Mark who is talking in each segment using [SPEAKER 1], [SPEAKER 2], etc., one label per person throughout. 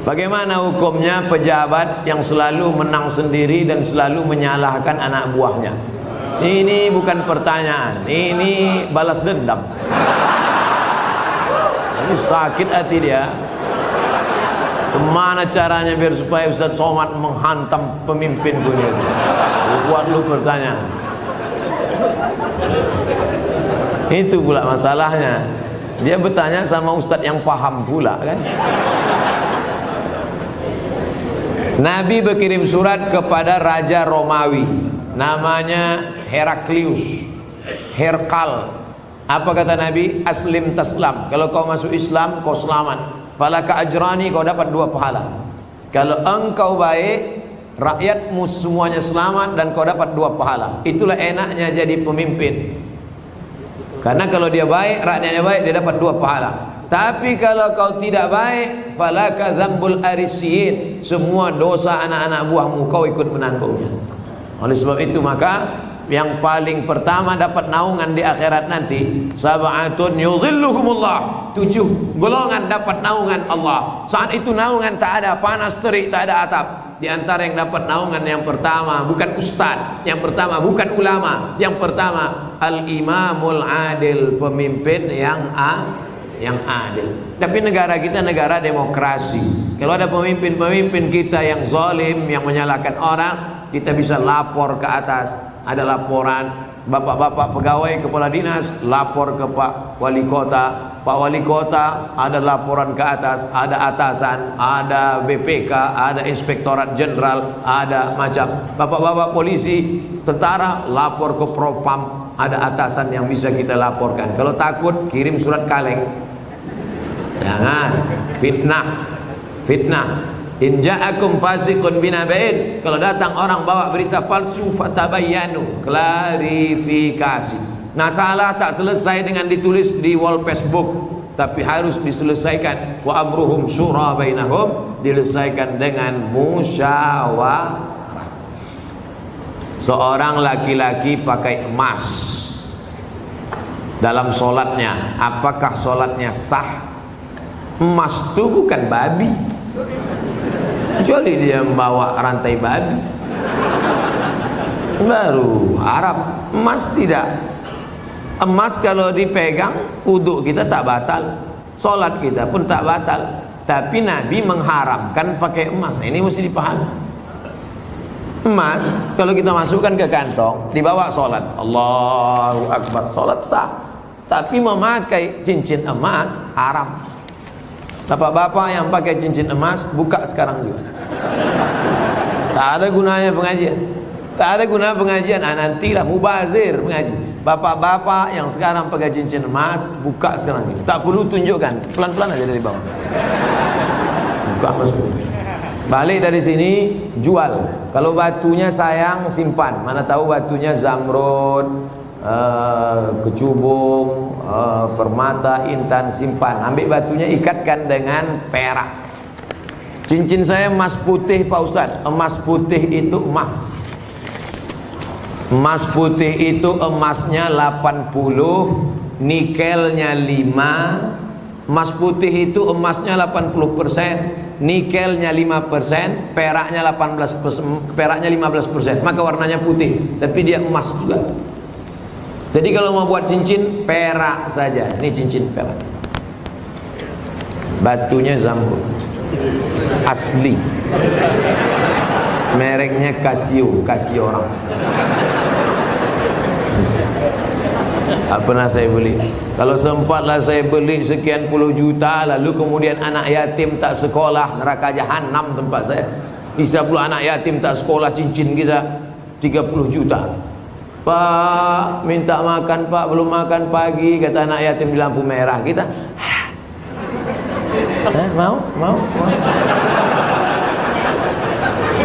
[SPEAKER 1] Bagaimana hukumnya pejabat yang selalu menang sendiri dan selalu menyalahkan anak buahnya? Ini bukan pertanyaan, ini balas dendam. Ini sakit hati dia. Kemana caranya biar supaya Ustaz Somad menghantam pemimpin dunia? Buat lu pertanyaan. Itu pula masalahnya. Dia bertanya sama Ustaz yang paham pula kan. Nabi berkirim surat kepada Raja Romawi, namanya Heraklius, Herkal. Apa kata Nabi? Aslim taslam. Kalau kau masuk Islam, kau selamat. Falaka ajrani, kau dapat 2 pahala. Kalau engkau baik, rakyatmu semuanya selamat dan kau dapat 2 pahala. Itulah enaknya jadi pemimpin. Karena kalau dia baik, rakyatnya baik, dia dapat 2 pahala. Tapi kalau kau tidak baik, falaka dzambul arisiyin, semua dosa anak-anak buahmu kau ikut menanggungnya. Oleh sebab itu maka yang paling pertama dapat naungan di akhirat nanti, sab'atun yuzilluhumullah, 7 golongan dapat naungan Allah. Saat itu naungan tak ada panas terik, tak ada atap. Di antara yang dapat naungan yang pertama bukan ustaz, yang pertama bukan ulama, yang pertama al-imamul adil, pemimpin yang adil. Tapi negara kita negara demokrasi. Kalau ada pemimpin-pemimpin kita yang zalim, yang menyalahkan orang, kita bisa lapor ke atas. Ada laporan, bapak-bapak pegawai kepala dinas lapor ke Pak Wali Kota. Pak Wali Kota ada laporan ke atas, ada atasan, ada BPK, ada Inspektorat Jenderal, ada macam. Bapak-bapak polisi, tentara lapor ke Propam, ada atasan yang bisa kita laporkan. Kalau takut kirim surat kaleng. Jangan fitnah. In ja'akum fasiqun binaba'in, kalau datang orang bawa berita palsu, fatabayyanu, klarifikasi. Nah, salah tak selesai dengan ditulis di wall Facebook, tapi harus diselesaikan. Wa amruhum syura bainahum, diselesaikan dengan musyawarah. Seorang laki-laki pakai emas dalam solatnya, apakah solatnya sah? Emas itu bukan babi, kecuali dia membawa rantai babi, baru Arab. Emas tidak. Emas kalau dipegang, wudhu kita tak batal, solat kita pun tak batal. Tapi Nabi mengharamkan pakai emas. Ini mesti dipahami. Emas kalau kita masukkan ke kantong, dibawa solat, Allahu Akbar, solat sah. Tapi memakai cincin emas haram. Bapak-bapak yang pakai cincin emas, buka sekarang juga. Tak ada gunanya pengajian. Tak ada guna pengajian. Nantilah mubazir mengaji. Bapak-bapak yang sekarang pakai cincin emas, buka sekarang juga. Tak perlu tunjukkan, pelan-pelan aja dari bawah. Buka masuk. Balik dari sini, jual. Kalau batunya sayang, simpan. Mana tahu batunya zamrud, kecubung, permata, intan, simpan. Ambil batunya, ikatkan dengan perak. Cincin saya emas putih Pak Ustadz. Emas putih itu emas. Emas putih itu emasnya 80, nikelnya 5. Emas putih itu emasnya 80%, nikelnya 5%, peraknya 18%, peraknya 15%. Maka warnanya putih, tapi dia emas juga. Jadi kalau mau buat cincin, perak saja. Ini cincin perak. Batunya zamrud, asli. Mereknya Casio, Casio orang. Tak pernah saya beli. Kalau sempatlah saya beli sekian puluh juta, lalu kemudian anak yatim tak sekolah, neraka jahanam tempat saya. Bisa pula anak yatim tak sekolah, cincin kita 30 juta. Pak, minta makan Pak, belum makan pagi, kata anak yatim di lampu merah. Kita mau.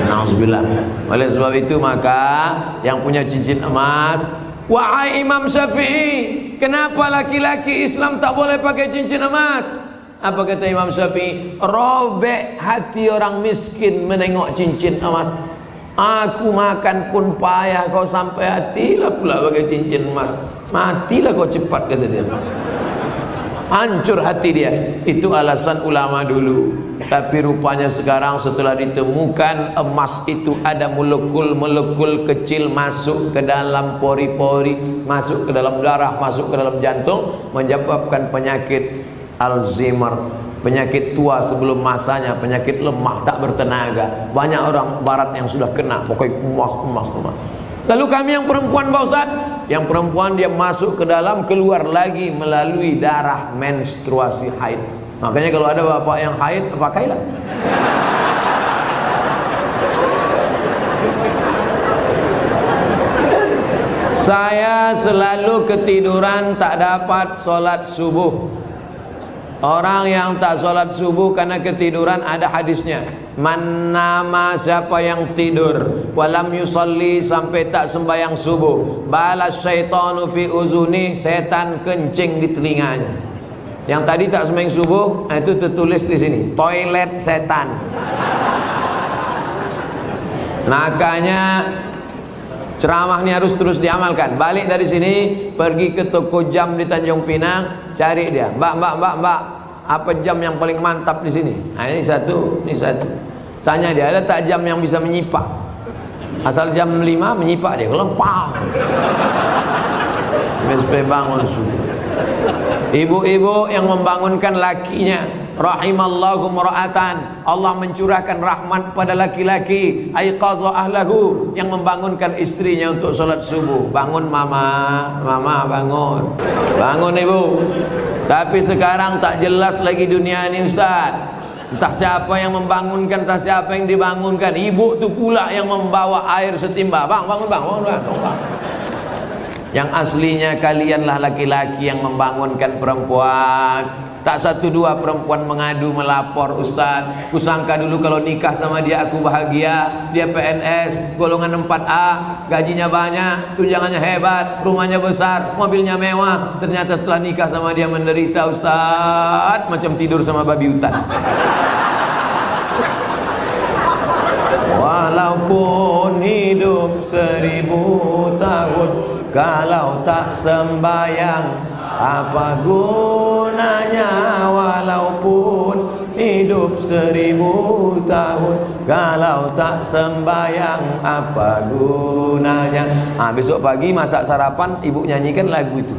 [SPEAKER 1] Nauzubillah. Oleh sebab itu maka yang punya cincin emas, wahai Imam Syafi'i, kenapa laki-laki Islam tak boleh pakai cincin emas? Apa kata Imam Syafi'i? Robek hati orang miskin menengok cincin emas. Aku makan pun payah, kau sampai hatilah pula pakai cincin emas. Matilah kau cepat, kata dia. hancur hati dia. Itu alasan ulama dulu. Tapi rupanya sekarang setelah ditemukan emas itu ada molekul-molekul kecil masuk ke dalam pori-pori, masuk ke dalam darah, masuk ke dalam jantung, menyebabkan penyakit Alzheimer, penyakit tua sebelum masanya, penyakit lemah tak bertenaga. Banyak orang barat yang sudah kena, pokoknya emas. Lalu kami yang perempuan Pak Ustaz, yang perempuan dia masuk ke dalam, keluar lagi melalui darah menstruasi haid. Makanya kalau ada bapak yang haid, pakailah. Saya selalu ketiduran tak dapat sholat subuh. Orang yang tak sholat subuh karena ketiduran, ada hadisnya. Man nama, siapa yang tidur walam yusalli, sampai tak sembahyang subuh, balas syaitanu fi uzuni, setan kencing di telinganya. Yang tadi tak sembahyang subuh, itu tertulis di sini, toilet setan. Makanya ceramah ini harus terus diamalkan. Balik dari sini, pergi ke toko jam di Tanjung Pinang, cari dia. Mbak, apa jam yang paling mantap di sini? Nah, ini satu. Tanya dia, ada tak jam yang bisa menyipak? Asal jam 5 menyipak dia, kalau pang. Sampai bangun subuh. Ibu-ibu yang membangunkan lakinya, rahimallahu mar'atan, Allah mencurahkan rahmat pada laki-laki, aiqadha ahlahu, yang membangunkan istrinya untuk sholat subuh. Bangun mama bangun. Bangun ibu. Tapi sekarang tak jelas lagi dunia ini Ustaz. Entah siapa yang membangunkan, entah siapa yang dibangunkan. Ibu tu pula yang membawa air setimba. Bangun. Yang aslinya kalianlah laki-laki yang membangunkan perempuan. Tak satu dua perempuan mengadu melapor, Ustaz, kusangka dulu kalau nikah sama dia aku bahagia. Dia PNS golongan 4A, gajinya banyak, tunjangannya hebat, rumahnya besar, mobilnya mewah. Ternyata setelah nikah sama dia menderita, Ustaz, macam tidur sama babi hutan. Walaupun hidup 1000 tahun, kalau tak sembayang apa gunanya? Walaupun hidup 1000 tahun, kalau tak sembayang apa gunanya? Besok pagi masak sarapan, ibu nyanyikan lagu itu.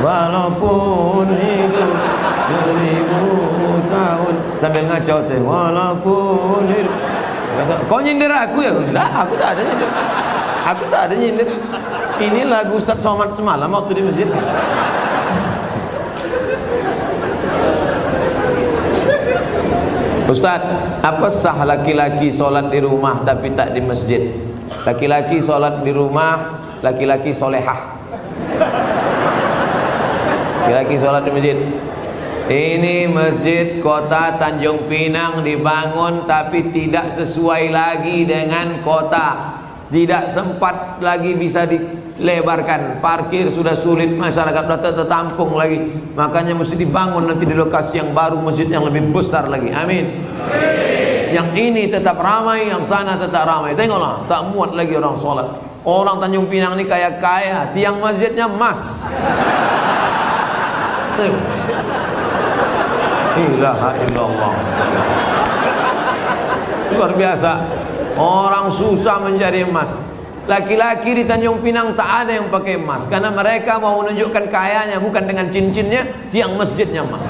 [SPEAKER 1] Walaupun hidup 1000 tahun, sambil ngacau teh. Walaupun hidup. Kau nyindir aku ya? Enggak, aku tak ada nyindir. Ini lagu Ustaz Somad semalam waktu di masjid. Ustaz, apa sah laki-laki sholat di rumah tapi tak di masjid? Laki-laki sholat di rumah, laki-laki solehah. Laki-laki sholat di masjid. Ini masjid kota Tanjung Pinang dibangun tapi tidak sesuai lagi dengan kota. Tidak sempat lagi bisa dilebarkan. Parkir sudah sulit, masyarakat sudah tertampung lagi. Makanya mesti dibangun nanti di lokasi yang baru, masjid yang lebih besar lagi. Amin. Yang ini tetap ramai, yang sana tetap ramai. Tengoklah, tak muat lagi orang sholat. Orang Tanjung Pinang ini kaya-kaya, tiang masjidnya emas. Ilaha illallah. Luar biasa. Orang susah mencari emas. Laki-laki di Tanjung Pinang tak ada yang pakai emas, karena mereka mau menunjukkan kayanya bukan dengan cincinnya, tiang masjidnya emas.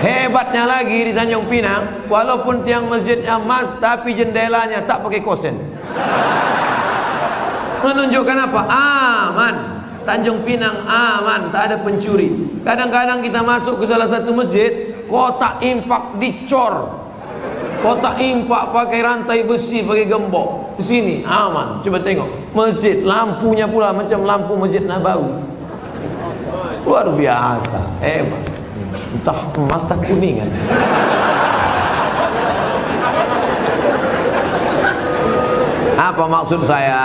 [SPEAKER 1] Hebatnya lagi di Tanjung Pinang, walaupun tiang masjidnya emas, tapi jendelanya tak pakai kosen. Menunjukkan apa? Aman. Tanjung Pinang aman, tak ada pencuri. Kadang-kadang kita masuk ke salah satu masjid, kotak infak dicor. Kotak infak pakai rantai besi, pakai gembok. Di sini aman. Coba tengok masjid, lampunya pula macam lampu Masjid Nabawi. Luar biasa, hebat. Entah emas tak kuningan. Apa maksud saya?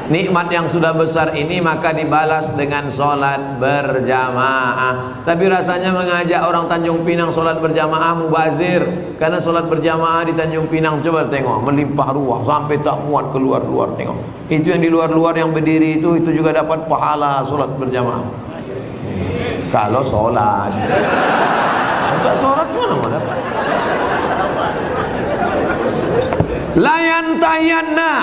[SPEAKER 1] Nikmat yang sudah besar ini maka dibalas dengan sholat berjamaah. Tapi rasanya mengajak orang Tanjung Pinang sholat berjamaah mubazir. Karena sholat berjamaah di Tanjung Pinang, coba tengok, melimpah ruah sampai tak muat keluar-luar. Tengok, itu yang di luar-luar yang berdiri itu juga dapat pahala sholat berjamaah. Kalau sholat. Untuk sholat mana mau dapat? Layan tayanna,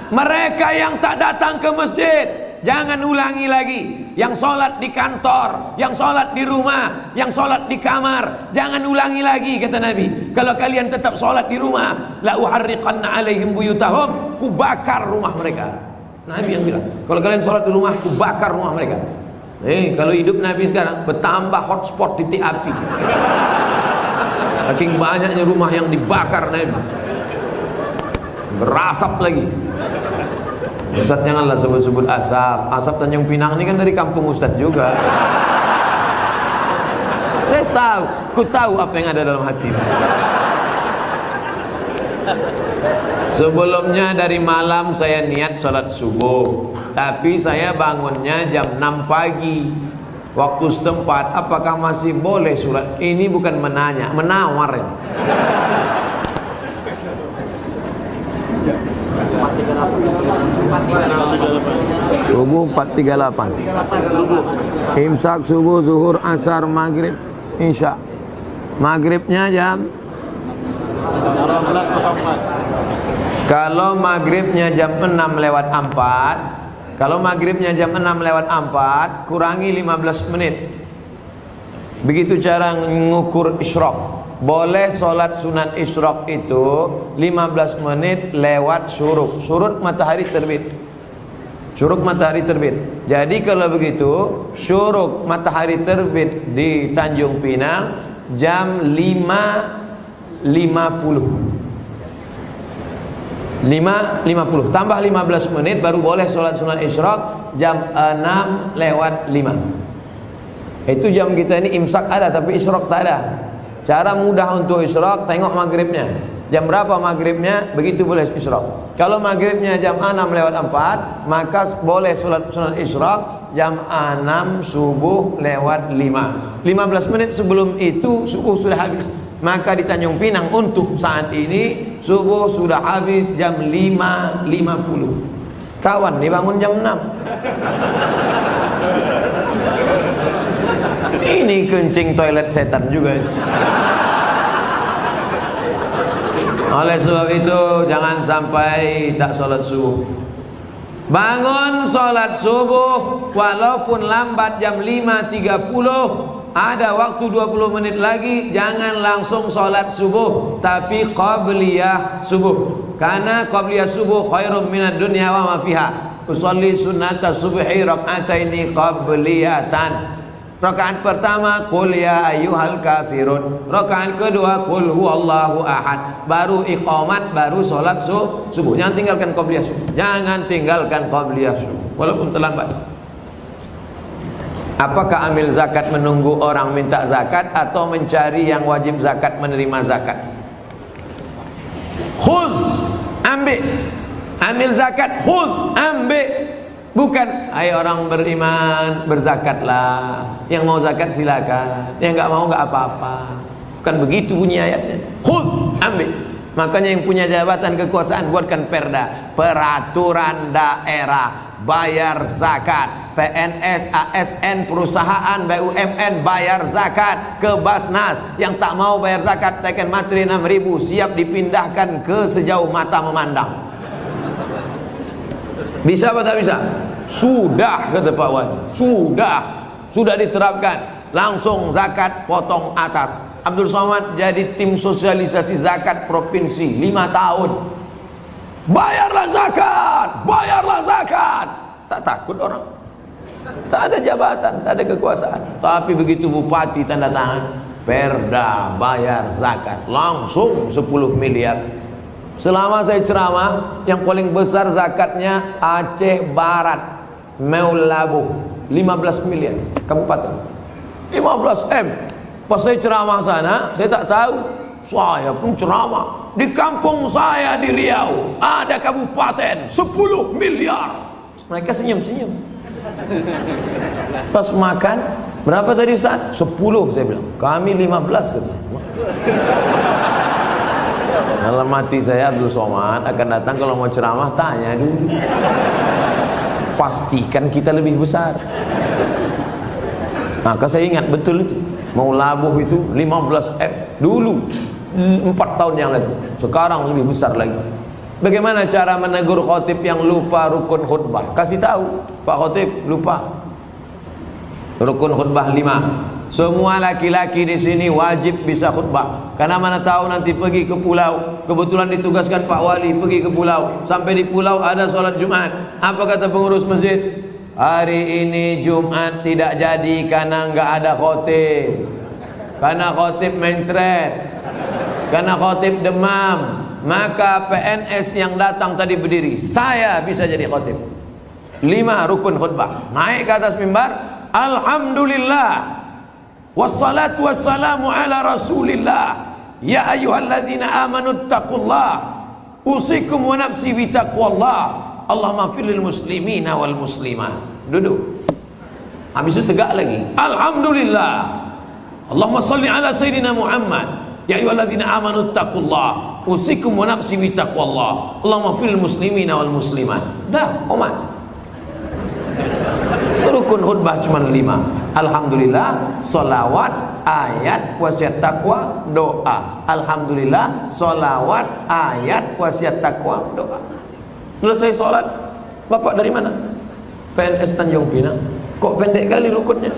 [SPEAKER 1] mereka yang tak datang ke masjid, jangan ulangi lagi. Yang sholat di kantor, yang sholat di rumah, yang sholat di kamar, jangan ulangi lagi, kata Nabi. Kalau kalian tetap sholat di rumah, la uharriqanna alaihim buyutahum, ku bakar rumah mereka. Nabi yang bilang, kalau kalian sholat di rumah, ku bakar rumah mereka. Kalau hidup Nabi sekarang bertambah hotspot titik api. Saking banyaknya rumah yang dibakar Nabi, berasap lagi. Ustaz janganlah sebut-sebut asap. Asap Tanjung Pinang ini kan dari kampung Ustaz juga. Saya tahu, ku tahu apa yang ada dalam hati. Sebelumnya dari malam saya niat sholat subuh, tapi saya bangunnya jam 6 pagi waktu setempat. Apakah masih boleh sholat? Ini bukan menanya, menawar ya. Subuh 438. Imsak subuh, zuhur, asar, maghrib, isya. Maghribnya jam, kalau maghribnya jam 6:04, kalau maghribnya jam 6:04, kurangi 15 menit. Begitu cara mengukur isyraq. Boleh sholat sunat isyraq itu 15 menit lewat syuruk. Syuruk matahari terbit. Syuruk matahari terbit. Jadi kalau begitu, syuruk matahari terbit di Tanjung Pinang jam 5.50 tambah 15 menit baru boleh sholat sunat isyraq jam 6:05. Itu jam kita ini imsak ada tapi isyraq tak ada. Cara mudah untuk isyraq, tengok maghribnya. Jam berapa maghribnya, begitu boleh isyraq. Kalau maghribnya jam 6:04, maka boleh sholat sunat isyraq jam 6 subuh lewat 5. 15 menit sebelum itu subuh sudah habis. Maka di Tanjung Pinang untuk saat ini subuh sudah habis jam 5.50. Kawan dibangun jam 6. Ini kencing toilet setan juga. Oleh sebab itu jangan sampai tak sholat subuh. Bangun sholat subuh walaupun lambat jam 5.30. Ada waktu 20 menit lagi, jangan langsung sholat subuh, tapi qabliyah subuh. Karena qabliyah subuh khairum minad dunya wa ma fiha. Usolli sunnata subhi rak'ataini qabliyatan. Rakaat pertama qul ya ayyuhal kafirun. Rakaat kedua qul huwallahu ahad. Baru iqamat, baru sholat subuh. Jangan tinggalkan qabliyah subuh. Jangan tinggalkan qabliyah subuh walaupun terlambat. Apakah ambil zakat menunggu orang minta zakat atau mencari yang wajib zakat menerima zakat? Khuz, ambil. Ambil zakat, khuz, ambil. Bukan, hai orang beriman, berzakatlah. Yang mau zakat silakan, yang enggak mau enggak apa-apa. Bukan begitu bunyi ayatnya. Khuz, ambil. Makanya yang punya jabatan kekuasaan buatkan perda, peraturan daerah, bayar zakat. PNS, ASN, perusahaan, BUMN bayar zakat ke Basnas. Yang tak mau bayar zakat tekan materi 6.000, siap dipindahkan ke sejauh mata memandang. Bisa apa tak bisa? Sudah, kata Pak Wajib. Sudah diterapkan. Langsung zakat potong atas. Abdul Somad jadi tim sosialisasi zakat provinsi 5 tahun. Bayarlah zakat. Tak takut orang. Tak ada jabatan, tak ada kekuasaan. Tapi begitu bupati tanda tangan perda bayar zakat, langsung 10 miliar. Selama saya ceramah, yang paling besar zakatnya Aceh Barat, Meulabu, 15 miliar kabupaten. 15 M. Pas saya ceramah sana, saya tak tahu. Saya pun ceramah di kampung saya di Riau ada kabupaten 10 miliar. Mereka senyum-senyum. Pas makan, berapa tadi Ustaz? 10 saya bilang. Kami 15 katanya. Dalam hati saya Abdul Somad akan datang kalau mau ceramah tanya dulu. Pastikan kita lebih besar. Maka saya ingat betul itu. Mau labuh itu 15 dulu 4 tahun yang lalu. Sekarang lebih besar lagi. Bagaimana cara menegur khotib yang lupa rukun khutbah? Kasih tahu, Pak Khotib lupa rukun khutbah 5. Semua laki-laki di sini wajib bisa khutbah. Karena mana tahu nanti pergi ke pulau, kebetulan ditugaskan Pak Wali pergi ke pulau. Sampai di pulau ada sholat Jumat. Apa kata pengurus masjid? Hari ini Jumat tidak jadi karena nggak ada khotib. Karena khotib mencret. Karena khotib demam. Maka PNS yang datang tadi berdiri, saya bisa jadi khotib. 5 rukun khutbah. Naik ke atas mimbar, alhamdulillah. Wassalatu wassalamu ala rasulillah. Ya ayyuhalladzina amanu taqullah. Usikum wa nafsi bitaqwallah. Allahumma firlil muslimina wal muslimat. Duduk. Habis itu tegak lagi. Alhamdulillah. Allahumma salli ala sayyidina Muhammad. Ya ayyuhalladzina amanu taqullah. Usikum wa nafsi bitaqwallah. Allahumma firlil muslimina wal muslimat. Dah, umat. Rukun khutbah cuma 5. Alhamdulillah, solawat, ayat, wasiat takwa, doa. Alhamdulillah, solawat, ayat, wasiat takwa, doa. Selesai sholat, Bapak dari mana? PNS Tanjung Pinang. Kok pendek kali rukunnya?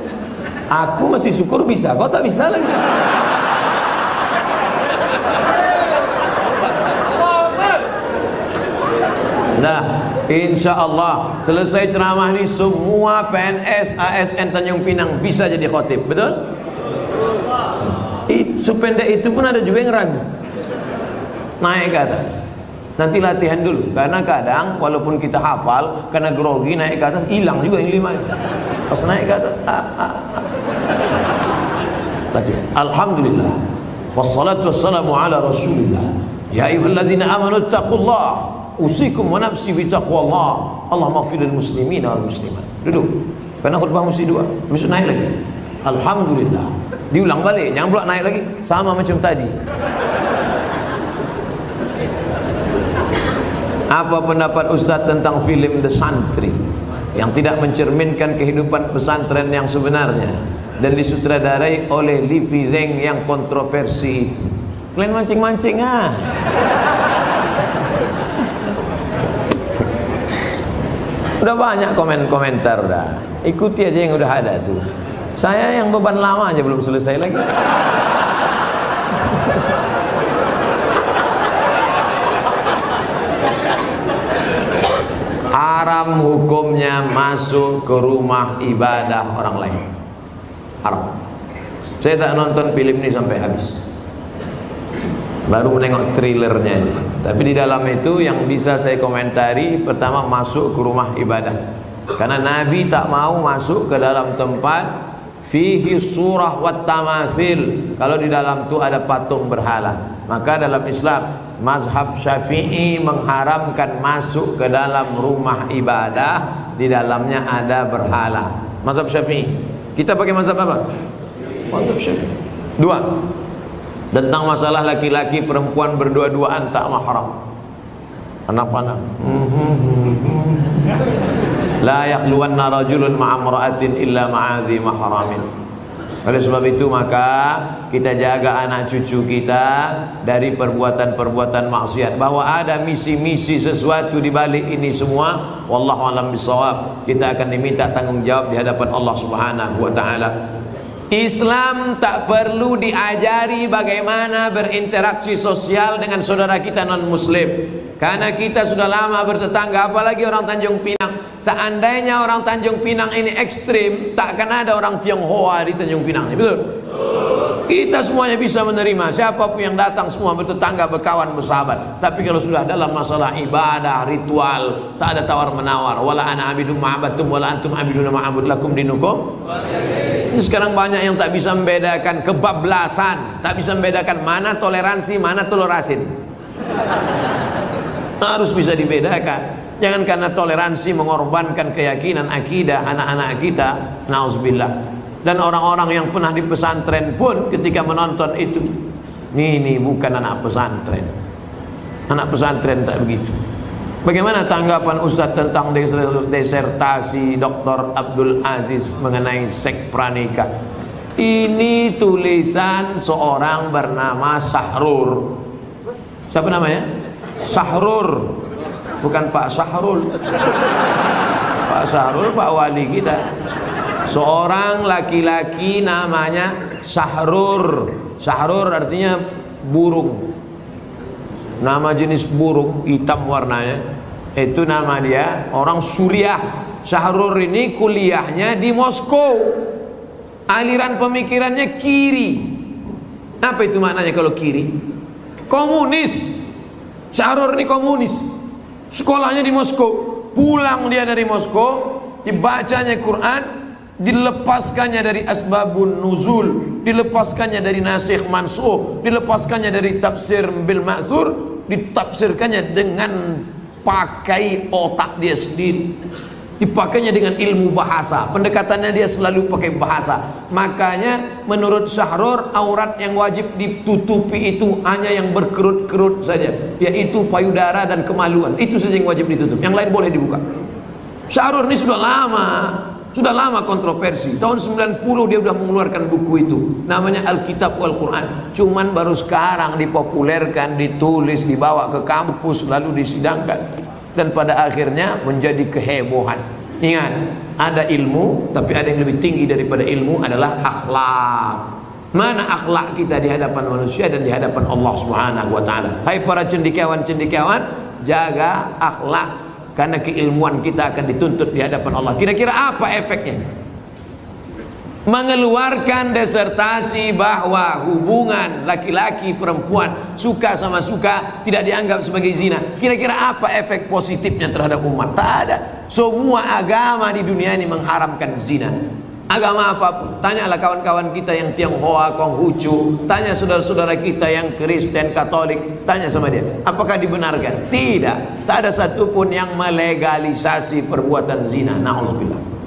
[SPEAKER 1] Aku masih syukur bisa, kau tak bisa lagi. Nah, insya Allah selesai ceramah ini semua PNS ASN Tanjung Pinang bisa jadi khotib, betul? Sependek itu pun ada juga yang ragu. Naik ke atas. Nanti latihan dulu, karena kadang walaupun kita hafal, karena grogi naik ke atas hilang juga yang 5 itu. Pas naik ke atas, latihan. Alhamdulillah. Wassalatu wassalamu ala rasulillah. Ya ayyuhalladzina amanu taqullah. Usikum wa nafsi bitaqwallah. Allahumma firil muslimin wal muslimat. Duduk. Karena khutbah mesti 2. Besok naik lagi. Alhamdulillah. Diulang balik, jangan pula naik lagi. Sama macam tadi. Apa pendapat Ustaz tentang film The Santri yang tidak mencerminkan kehidupan pesantren yang sebenarnya dan disutradarai oleh Livi Zeng yang kontroversi itu? Kalian mancing-mancing ah. Udah banyak komentar udah. Ikuti aja yang udah ada tuh. Saya yang beban lama aja belum selesai lagi. Haram hukumnya masuk ke rumah ibadah orang lain. Haram. Saya tak nonton film ini sampai habis. Baru menengok trailernya. Tapi di dalam itu yang bisa saya komentari, pertama masuk ke rumah ibadah. Karena Nabi tak mau masuk ke dalam tempat fihi surah wat tamathil. Kalau di dalam itu ada patung berhala. Maka dalam Islam mazhab Syafi'i mengharamkan masuk ke dalam rumah ibadah di dalamnya ada berhala. Mazhab Syafi'i. Kita pakai mazhab apa? Mazhab Syafi'i. 2. Tentang masalah laki-laki perempuan berdua-duaan tak mahram. Anak-anak. La yakhluwanna rajulun ma'amra'atin illa ma'adhi mahramin. Oleh sebab itu maka kita jaga anak cucu kita dari perbuatan-perbuatan maksiat. Bahwa ada misi-misi sesuatu di balik ini semua, wallahu a'lam bishawab. Kita akan diminta tanggung jawab di hadapan Allah Subhanahu wa taala. Islam tak perlu diajari bagaimana berinteraksi sosial dengan saudara kita non muslim. Karena kita sudah lama bertetangga, apalagi orang Tanjung Pinang. Seandainya orang Tanjung Pinang ini ekstrim, tak akan ada orang Tionghoa di Tanjung Pinang, betul? Kita semuanya bisa menerima, siapapun yang datang semua bertetangga, berkawan, bersahabat. Tapi kalau sudah dalam masalah ibadah, ritual, tak ada tawar menawar. Wala ana abidum ma'abatum wala antum abiduna ma'abud lakum dinukum. Ini sekarang banyak yang tak bisa membedakan kebablasan, tak bisa membedakan mana toleransi, mana tolerasin. Harus bisa dibedakan. Jangan karena toleransi mengorbankan keyakinan akidah anak-anak kita. Nauzubillah. Dan orang-orang yang pernah di pesantren pun ketika menonton itu, ini bukan anak pesantren. Anak pesantren tak begitu. Bagaimana tanggapan Ustadz tentang disertasi Dr. Abdul Aziz mengenai seks pranikah? Ini tulisan seorang bernama Sahrur. Siapa namanya? Sahrur, bukan Pak Sahrul. Pak Sahrul Pak wali kita. Seorang laki-laki namanya Sahrur. Sahrur artinya burung. Nama jenis burung, hitam warnanya. Itu nama dia, orang Suriah. Sahrur ini kuliahnya di Moskow. Aliran pemikirannya kiri. Apa itu maknanya kalau kiri? Komunis. Sahrur ini komunis. Sekolahnya di Moskow. Pulang dia dari Moskow, dibacanya Quran, dilepaskannya dari asbabun nuzul, dilepaskannya dari nasikh mansukh, dilepaskannya dari tafsir bil ma'thur, ditafsirkannya dengan pakai otak dia sendiri, dipakainya dengan ilmu bahasa. Pendekatannya dia selalu pakai bahasa. Makanya menurut Sahrur, aurat yang wajib ditutupi itu hanya yang berkerut-kerut saja, yaitu payudara dan kemaluan. Itu saja yang wajib ditutup, yang lain boleh dibuka. Sahrur ini sudah lama kontroversi. Tahun 90 dia sudah mengeluarkan buku itu, namanya Alkitab wal Quran. Cuman baru sekarang dipopulerkan, ditulis, dibawa ke kampus, lalu disidangkan, dan pada akhirnya menjadi kehebohan. Ingat, ada ilmu, tapi ada yang lebih tinggi daripada ilmu, adalah akhlak. Mana akhlak kita di hadapan manusia dan di hadapan Allah Subhanahu wa taala. Hai para cendekiawan, jaga akhlak, karena keilmuan kita akan dituntut di hadapan Allah. Kira-kira apa efeknya? Mengeluarkan disertasi bahwa hubungan laki-laki perempuan, suka sama suka, tidak dianggap sebagai zina. Kira-kira apa efek positifnya terhadap umat? Tak ada. Semua agama di dunia ini mengharamkan zina. Agama apapun. Tanyalah kawan-kawan kita yang Tionghoa, Konghucu, tanya saudara-saudara kita yang Kristen, Katolik, tanya sama dia, apakah dibenarkan? Tidak. Tak ada satupun yang melegalisasi perbuatan zina. Na'udzubillah.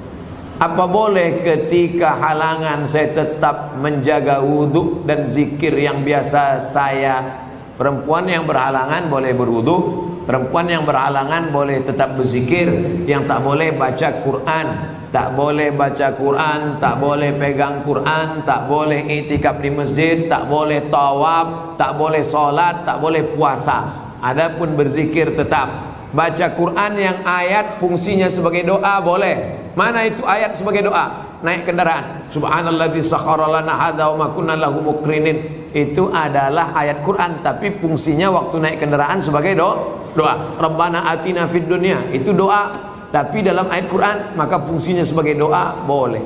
[SPEAKER 1] Apa boleh ketika halangan saya tetap menjaga wudhu dan zikir yang biasa saya? Perempuan yang berhalangan boleh berwudhu, perempuan yang berhalangan boleh tetap berzikir. Yang tak boleh baca Quran, tak boleh baca Quran, tak boleh pegang Quran, tak boleh itikaf di masjid, tak boleh tawaf, tak boleh sholat, tak boleh puasa. Adapun berzikir tetap. Baca Quran yang ayat fungsinya sebagai doa boleh. Mana itu ayat sebagai doa? Naik kendaraan, subhanalladzi sakhkhara lana hadza wa ma kunna lahu muqrinin. Itu adalah ayat Quran, tapi fungsinya waktu naik kendaraan sebagai doa. Rabbana atina fid dunya, itu doa. Tapi dalam ayat Quran, maka fungsinya sebagai doa boleh.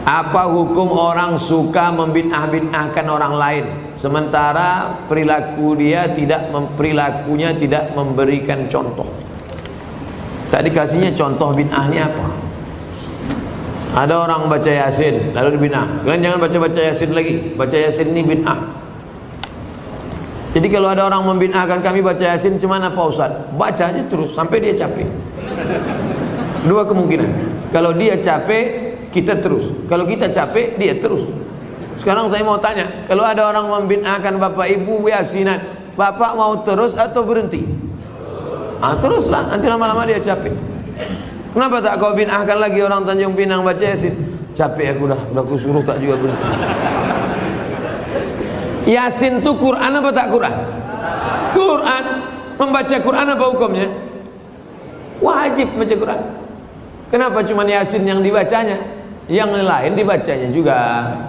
[SPEAKER 1] Apa hukum orang suka membid'ah-bid'ahkan orang lain, sementara perilakunya tidak memberikan contoh? Tak dikasihnya contoh bid'ahnya apa? Ada orang baca Yasin lalu dibid'ah. Kalian jangan baca Yasin lagi. Baca Yasin ini bid'ah. Jadi kalau ada orang membid'ahkan kami baca Yasin, cuman apa Ustaz? Baca aja terus sampai dia capek. Dua kemungkinan. Kalau dia capek, kita terus. Kalau kita capek, dia terus. Sekarang saya mau tanya, kalau ada orang membid'ahkan Bapak Ibu Yasinan, Bapak mau terus atau berhenti? Teruslah, nanti lama-lama dia capek. Kenapa tak kau bid'ahkan lagi orang Tanjung Pinang baca Yasin? Capek aku udah aku suruh tak juga berhenti. Yasin itu Quran apa tak Quran? Quran. Membaca Quran apa hukumnya? Wajib baca Quran. Kenapa cuma Yasin yang dibacanya? Yang lain dibacanya juga.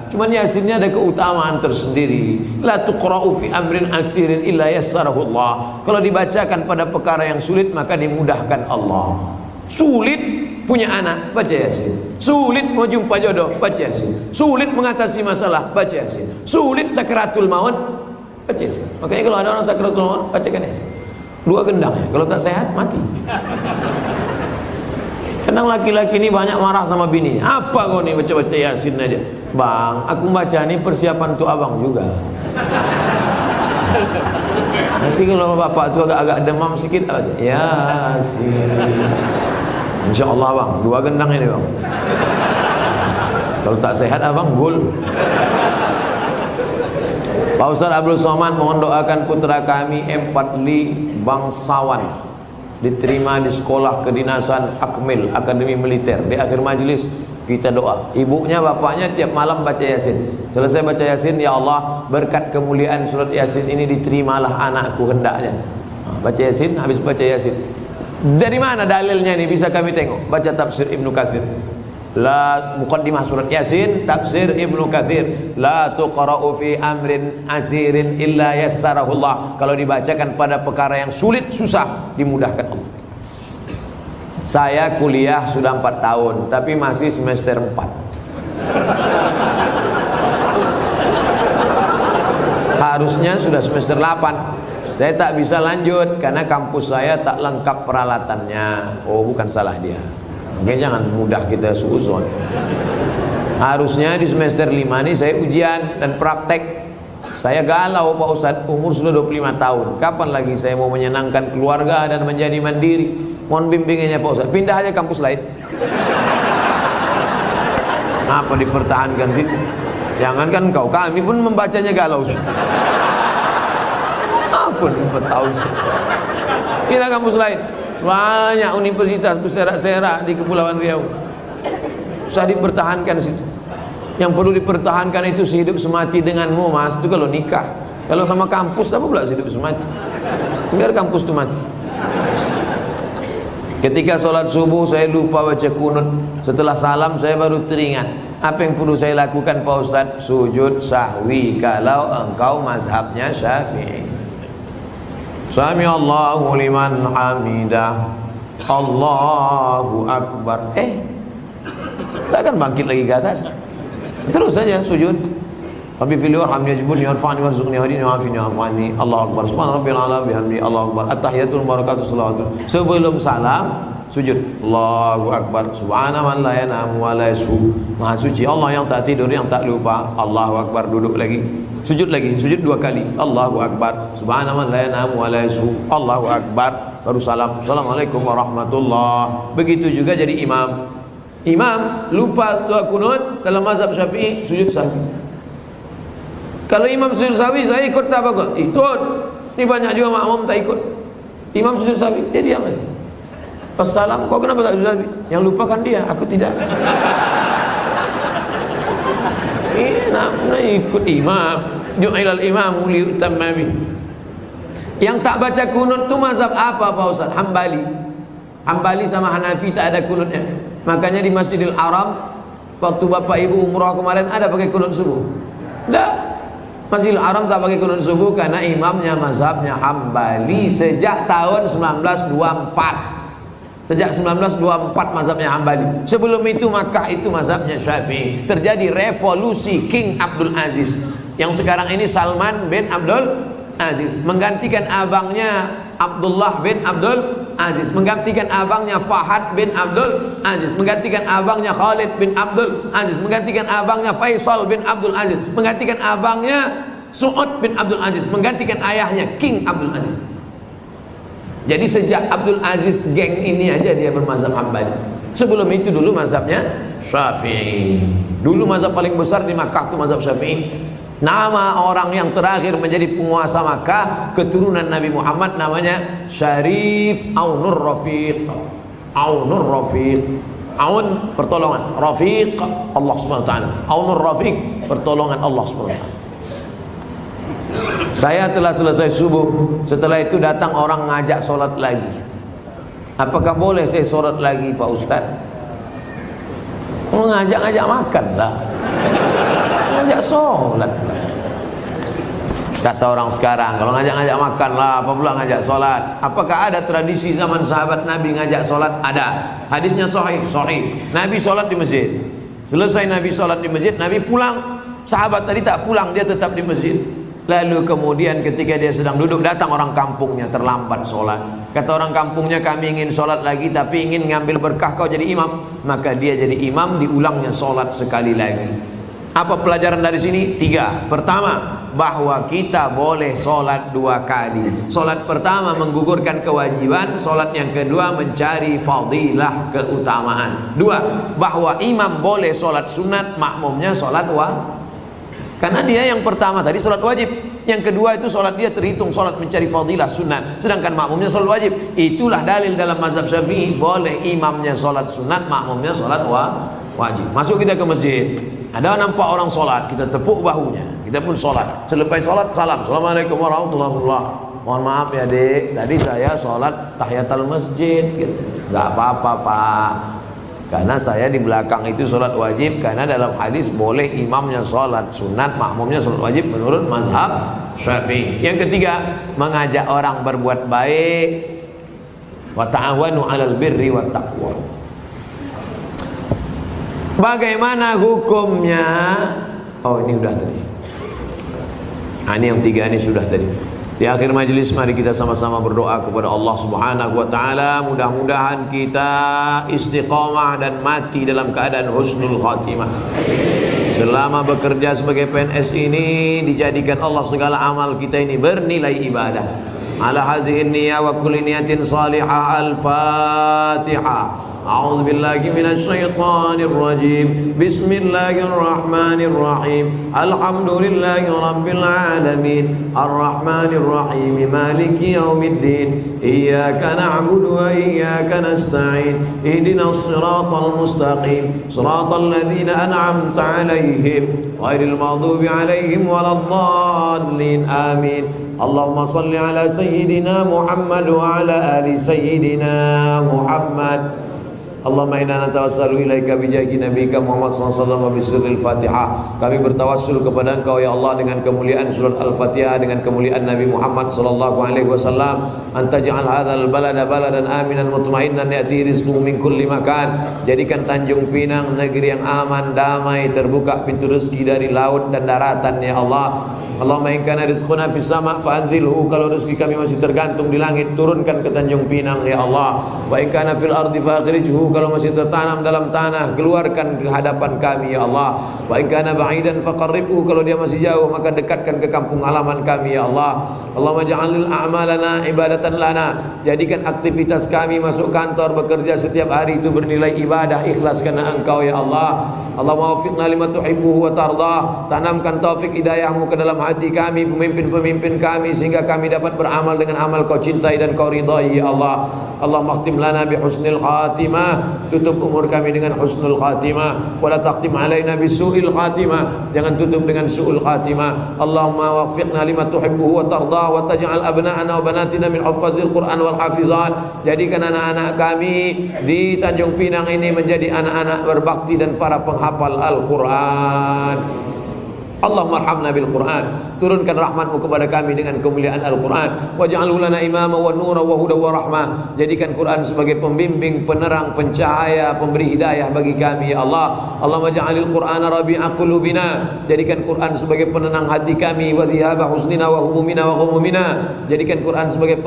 [SPEAKER 1] Cuman Yasinnya ada keutamaan tersendiri. La tuqra'u fi amrin asirin illa yassarahu Allah. Kalau dibacakan pada perkara yang sulit, maka dimudahkan Allah. Sulit punya anak, baca Yasin. Sulit mau jumpa jodoh, baca Yasin. Sulit mengatasi masalah, baca Yasin. Sulit sakaratul maut, baca Yasin. Makanya kalau ada orang sakaratul maut, bacakan Yasin. Dua gendang ya. Kalau tak sehat, mati. Kadang laki-laki ini banyak marah sama bininya. Apa kau nih baca-baca Yasin aja? Bang, aku baca ini persiapan untuk abang juga. Nanti kalau bapak tu agak-agak demam sedikit aja. Yasin. Insya Allah bang, dua gendang ini bang. Kalau tak sehat abang gul. Pak Ustaz Abdul Somad mohon doakan putra kami Empatli bangsawan diterima di sekolah kedinasan Akmil Akademi Militer. Di akhir majelis kita doa. Ibunya bapaknya tiap malam baca Yasin. Selesai baca Yasin, ya Allah berkat kemuliaan surat Yasin ini diterimalah anakku hendaknya. Baca Yasin, habis baca Yasin. Dari mana dalilnya ini bisa kami tengok? Baca tafsir Ibnu Katsir. La muqaddimah surat Yasin, tafsir Ibnu Katsir. La tuqra'u fi amrin asirin illa yassarahullah. Kalau dibacakan pada perkara yang sulit, susah, dimudahkan Allah. Saya kuliah sudah 4 tahun, tapi masih semester 4. Harusnya sudah semester 8. Saya tak bisa lanjut karena kampus saya tak lengkap peralatannya. Oh, bukan salah dia. Oke, jangan mudah kita suuzon. Harusnya di semester 5 ini saya ujian dan praktek. Saya galau Pak Ustadz, umur sudah 25 tahun. Kapan lagi saya mau menyenangkan keluarga dan menjadi mandiri? Mohon bimbingannya Pak Ustadz. Pindah aja kampus lain. Apa dipertahankan sih? Jangankan kau, kami pun membacanya galau. Apa 4 tahun? Pindah kampus lain. Banyak universitas berserak-serak di Kepulauan Riau. Usah dipertahankan situ. Yang perlu dipertahankan itu sehidup semati denganmu, Mas. Itu kalau nikah. Kalau sama kampus apa pula sehidup semati? Biar kampus itu mati. Ketika sholat subuh saya lupa baca kunut. Setelah salam saya baru teringat. Apa yang perlu saya lakukan Pak Ustaz? Sujud sahwi kalau engkau mazhabnya Syafi'i. Sami Allahu liman hamidah. Allahu Akbar. Tak akan bangkit lagi ke atas. Terus saja sujud. Rabbi fil warhamni wajburni warfa'ni warzuqni wahdini wa'afini wa'afani. Allahu Akbar. Subhana rabbil a'la bihamdi. Allahu Akbar. At-tahiyatul barakatuh salawatu. Sebelum salam sujud. Allahu Akbar. Subhana man la yanamu wa la yashu. Maha suci Allah yang tak tidur, yang tak lupa. Allahu Akbar. Duduk lagi. Sujud lagi, sujud 2 kali. Allahu Akbar. Subhana man la yanamu wa la yashu. Allahu Akbar. Baru salam. Assalamualaikum warahmatullah. Begitu juga jadi imam. Imam lupa doa kunut dalam mazhab Syafi'i, sujud sahwi. Kalau imam sujud sahwi, saya ikut tak apa? Ikut. Ini banyak juga makmum tak ikut. Imam sujud sahwi, dia diam aja. Assalam, kau kenapa tak sujud sahwi? Yang lupakan dia, aku tidak. Nak ikut imam. Ju'ilal imam liutamma bih. Yang tak baca kunut tu mazhab apa Pak Ustaz? Hambali. Hambali sama Hanafi tak ada kunutnya. Makanya di Masjidil Haram waktu Bapak Ibu umrah kemarin ada pakai kunut subuh. Tidak. Masjidil Haram tak pakai kunut subuh karena imamnya mazhabnya Hambali sejak tahun 1924. Sejak 1924 mazhabnya Hambali. Sebelum itu Makkah itu mazhabnya Syafi'i. Terjadi revolusi King Abdul Aziz. Yang sekarang ini Salman bin Abdul Aziz menggantikan abangnya Abdullah bin Abdul Aziz, menggantikan abangnya Fahad bin Abdul Aziz, menggantikan abangnya Khalid bin Abdul Aziz, menggantikan abangnya Faisal bin Abdul Aziz, menggantikan abangnya Su'ud bin Abdul Aziz, menggantikan ayahnya King Abdul Aziz. Jadi sejak Abdul Aziz geng ini aja dia bermazhab Hambali. Sebelum itu dulu mazhabnya Syafi'i. Dulu mazhab paling besar di Makkah itu mazhab Syafi'i. Nama orang yang terakhir menjadi penguasa Makkah keturunan Nabi Muhammad namanya Syarif Aunur Rafiq. Aunur Rafiq. Aun pertolongan, Rafiq Allah Subhanahu wa taala. Aunur Rafiq pertolongan Allah Subhanahu wa taala. Saya telah selesai subuh. Setelah itu datang orang ngajak solat lagi. Apakah boleh saya solat lagi Pak Ustaz? Ngajak-ngajak makan lah. Ngajak solat. Kata orang sekarang, kalau ngajak-ngajak makan lah, apa pula ngajak solat? Apakah ada tradisi zaman sahabat Nabi ngajak solat? Ada. Hadisnya sahih, sahih. Nabi solat di masjid. Selesai Nabi solat di masjid, Nabi pulang. Sahabat tadi tak pulang, dia tetap di masjid. Lalu kemudian ketika dia sedang duduk, datang orang kampungnya terlambat solat. Kata orang kampungnya, kami ingin solat lagi tapi ingin ngambil berkah kau jadi imam. Maka dia jadi imam, diulangnya solat sekali lagi. Apa pelajaran dari sini? 3. Pertama, bahwa kita boleh solat 2 kali. Solat pertama menggugurkan kewajiban, solat yang kedua mencari fadilah, keutamaan. 2, bahwa imam boleh solat sunat, makmumnya solat wajib. Karena dia yang pertama tadi solat wajib. Yang kedua itu sholat dia terhitung sholat mencari fadilah sunat, sedangkan makmumnya sholat wajib. Itulah dalil dalam mazhab Syafi'i, boleh imamnya sholat sunat, makmumnya sholat wajib. Masuk kita ke masjid, ada nampak orang sholat, kita tepuk bahunya, kita pun sholat. Selepas sholat salam, assalamualaikum warahmatullahi wabarakatuh. Mohon maaf ya dek, tadi saya sholat tahiyatul masjid gitu. Gak apa-apa pak, karena saya di belakang itu sholat wajib. Karena dalam hadis boleh imamnya sholat sunat, makmumnya sholat wajib menurut mazhab Syafi'i. Yang ketiga, mengajak orang berbuat baik. Wa ta'awanu 'alal birri wat taqwa. Bagaimana hukumnya? Oh ini udah tadi. Nah, ini yang tiga ini sudah tadi. Di akhir majelis mari kita sama-sama berdoa kepada Allah Subhanahu wa taala, mudah-mudahan kita istiqomah dan mati dalam keadaan husnul khatimah. Selama bekerja sebagai PNS ini dijadikan Allah segala amal kita ini bernilai ibadah. Ala hadhihi niyyah wa kulli niyatin salihah. Al-Fatihah. أعوذ بالله من الشيطان الرجيم بسم الله الرحمن الرحيم الحمد لله رب العالمين الرحمن الرحيم مالك يوم الدين إياك نعبد وإياك نستعين اهدنا الصراط المستقيم صراط الذين أنعمت عليهم غير المغضوب عليهم ولا الضالين آمين اللهم صل على سيدنا محمد وعلى آل سيدنا محمد Allahumma inna natawassalu ilaika bijahi nabiyika Muhammad sallallahu alaihi wasallam bisirril Fatihah. Kami bertawassul kepada Engkau ya Allah dengan kemuliaan surat Al-Fatihah, dengan kemuliaan Nabi Muhammad sallallahu alaihi wasallam. Antaj'al hadzal balada baladan aminan mutmainnan ya'ti rizquhu min kulli makan. Jadikan Tanjung Pinang negeri yang aman, damai, terbuka pintu rezeki dari laut dan daratan ya Allah. Allahumma in kana rizquna fis sama' fa'anzilhu. Kalau rezeki kami masih tergantung di langit, turunkan ke Tanjung Pinang ya Allah. Wa in kana fil ardi fakhrijhu. Kalau masih tertanam dalam tanah, keluarkan ke hadapan kami ya Allah. Wa in kana ba'idan faqarribhu. Kalau dia masih jauh maka dekatkan ke kampung halaman kami ya Allah. Allahumma ja'alil a'malana ibadatan lana. Jadikan aktivitas kami masuk kantor, bekerja setiap hari itu bernilai ibadah, ikhlas karena Engkau ya Allah. Allahumma waffiqna lima tuhibbuhu wa tardah. Tanamkan taufik hidayahmu ke dalam hati kami, pemimpin-pemimpin kami, sehingga kami dapat beramal dengan amal Kau cintai dan Kau ridai ya Allah. Allahumma khtim lana bi husnil khatimah. Tutup umur kami dengan husnul khatimah. Wa la taqtim alaina bi su'il khatimah. Jangan tutup dengan su'ul khatimah. Allahumma waffiqna lima tuhibbuhu wa tardah wa taj'al abna'ana wa banatina min huffazil Qur'an wal hafizat. Jadikan anak-anak kami di Tanjung Pinang ini menjadi anak-anak berbakti dan para penghafal Al-Qur'an. Allahumma arhamna bil Qur'an. Turunkan rahmatmu kepada kami dengan kemuliaan Al-Qur'an. Waj'alhu lana imama wa nura wa huda wa rahmah. Jadikan Quran sebagai pembimbing, penerang, pencahaya, pemberi hidayah bagi kami ya Allah. Allahumma ja'alil Qur'ana rabi'a qulubina. Jadikan Quran sebagai penenang hati kami, wa dhihaba husnina wa humumina wa ghumumina. Jadikan Quran sebagai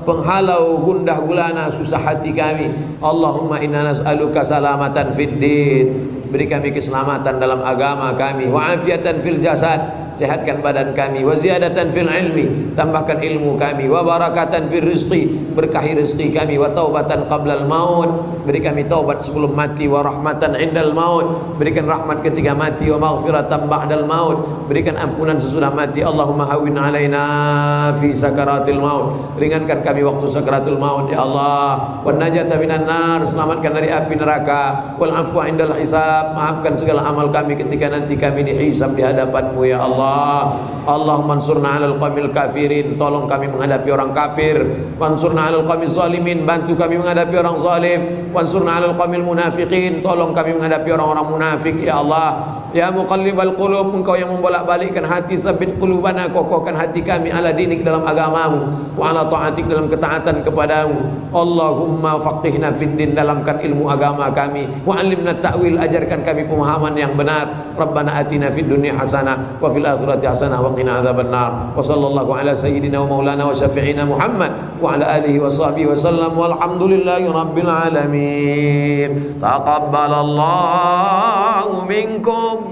[SPEAKER 1] penghalau gundah gulana susah hati kami. Allahumma inna nas'aluka salamatan fid din. Beri kami keselamatan dalam agama kami, wa afiatan fil jasad, sehatkan badan kami, wa ziyadatan fil ilmi, tambahkan ilmu kami, wa barakatan fil rizqi, berkahi rezeki kami, wa taubatan qablal maut, beri kami taubat sebelum mati, wa rahmatan indal maut, berikan rahmat ketika mati, wa maghfiratan ba'dal maut, berikan ampunan sesudah mati. Allahumma hawwin alaina fi sakaratil maut, ringankan kami waktu sakaratul maut ya Allah. Wan najata minan nar, selamatkan dari api neraka. Wal afwa indal hisab, maafkan segala amal kami ketika nanti kami dihisab di hadapan-Mu ya Allah. Allahumma ansurna 'alal qaumil kafirin, tolong kami menghadapi orang kafir. Wansurna 'alal qaumil zalimin, bantu kami menghadapi orang zalim. Wansurna 'alal qaumil munafiqin, tolong kami menghadapi orang-orang munafik ya Allah. Ya muqallibal qulub, Engkau yang membolak-balikkan hati, sabit qulubana, kokohkan hati kami ala dinik dalam agamamu, wa ala ta'atik dalam ketaatan kepadamu. Allahumma faqihna fid din, dalamkan ilmu agama kami, wa 'allimna ta'wil, ajarkan kami pemahaman yang benar. Rabbana atina fid dunya hasanah wa fil akhirati hasanah wa qina adzabannar. Wa sallallahu ala sayyidina wa maulana wa syafi'ina Muhammad wa ala alihi wa sahbihi wa sallam, walhamdulillahi rabbil alamin. Taqabbalallahu minkum